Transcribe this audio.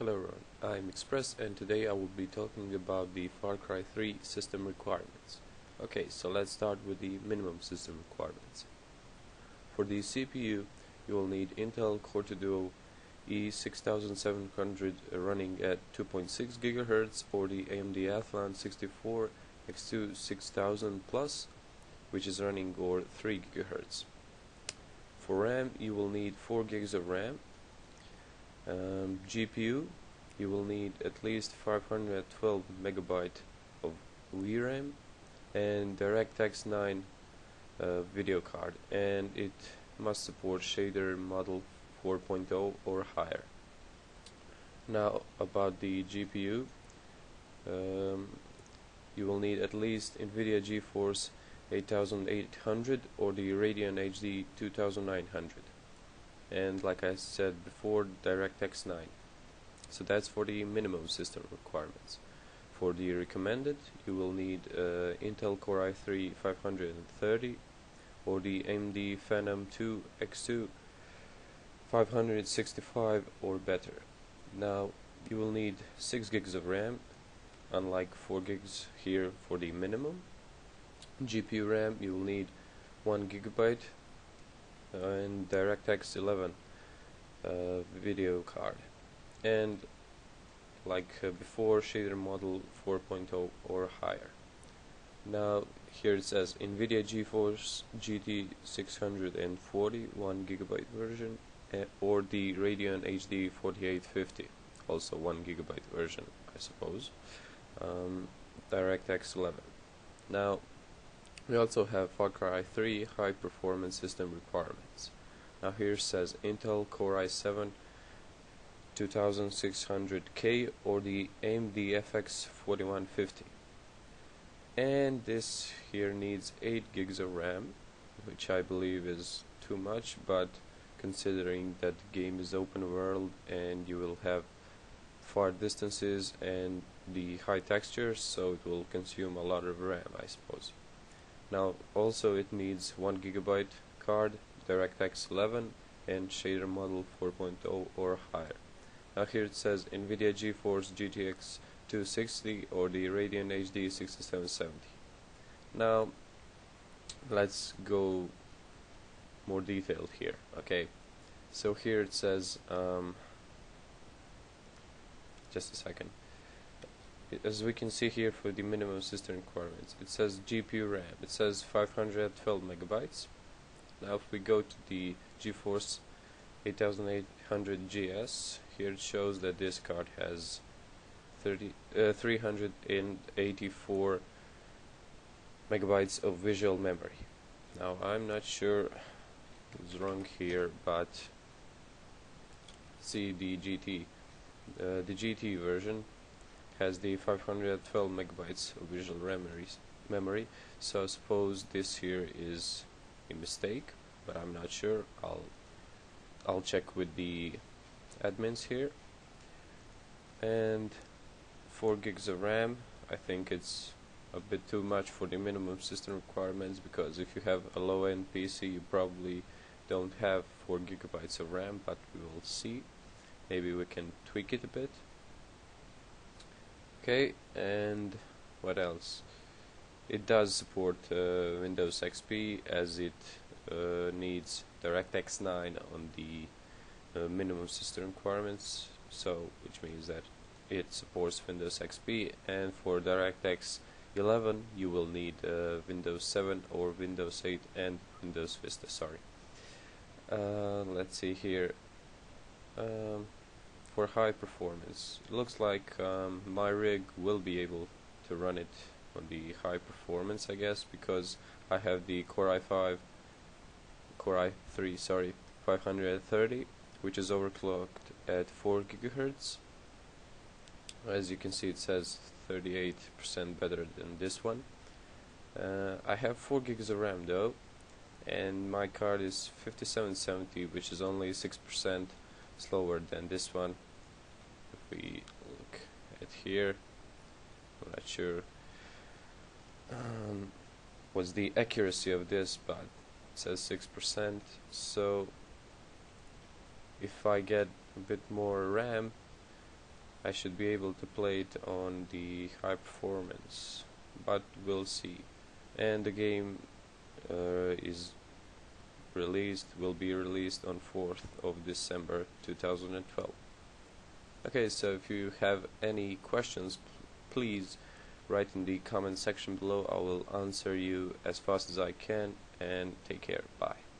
Hello everyone, I'm Express and today I will be talking about the Far Cry 3 system requirements. Okay, so let's start with the minimum system requirements. For the CPU, you will need Intel Core 2 Duo E6700 running at 2.6 GHz or the AMD Athlon 64 X2 6000 Plus, which is running over 3 GHz. For RAM, you will need 4 gigs of RAM. GPU, you will need at least 512 megabyte of VRAM and DirectX 9 video card, and it must support shader model 4.0 or higher. Now about the GPU, you will need at least Nvidia GeForce 8800 or the Radeon HD 2900. And like I said before, DirectX 9. So that's for the minimum system requirements. For the recommended, you will need Intel Core i3 530 or the AMD Phenom II X2 565 or better. Now you will need 6 gigs of RAM, unlike 4 gigs here for the minimum. GPU RAM, you will need 1 gigabyte and DirectX 11 video card, and like before, shader model 4.0 or higher. Now here it says Nvidia GeForce GT 640 1 gigabyte version or the Radeon HD 4850, also 1 gigabyte version, I suppose. DirectX 11. Now we also have Far Cry 3 high performance system requirements. Now here says Intel Core i7 2600K or the AMD FX-4150, and this here needs 8 gigs of RAM, which I believe is too much, but considering that the game is open world and you will have far distances and the high textures, so it will consume a lot of RAM, I suppose. Now also it needs 1 gigabyte card, DirectX 11 and shader model 4.0 or higher. Now here it says Nvidia GeForce GTX 260 or the Radeon HD 6770. Now let's go more detailed here. Okay, so here it says just a second. As we can see here, for the minimum system requirements, it says GPU RAM, it says 512 megabytes. Now if we go to the GeForce 8800 GS, here it shows that this card has 384 megabytes of visual memory. Now I'm not sure what's wrong here, but see the GT. The GT version has the 512 megabytes of visual memory, so I suppose this here is a mistake, but I'm not sure. I'll check with the admins here. And 4 gigs of RAM, I think it's a bit too much for the minimum system requirements, because if you have a low-end PC you probably don't have 4 gigabytes of RAM, but we will see. Maybe we can tweak it a bit. Okay, and what else? It does support Windows XP, as it needs DirectX 9 on the minimum system requirements, so which means that it supports Windows XP, and for DirectX 11 you will need Windows 7 or Windows 8 and Windows Vista. Sorry. Let's see here. For high performance, it looks like my rig will be able to run it on the high performance, I guess, because I have the Core i3 530, which is overclocked at 4 gigahertz. As you can see, it says 38% better than this one. I have 4 gigs of RAM though, and my card is 5770, which is only 6% slower than this one. If we look at here, I'm not sure what's the accuracy of this, but it says 6%, so if I get a bit more RAM, I should be able to play it on the high performance, but we'll see. And the game will be released on 4th of December 2012. Okay, so if you have any questions, please write in the comment section below. I will answer you as fast as I can, and take care. Bye.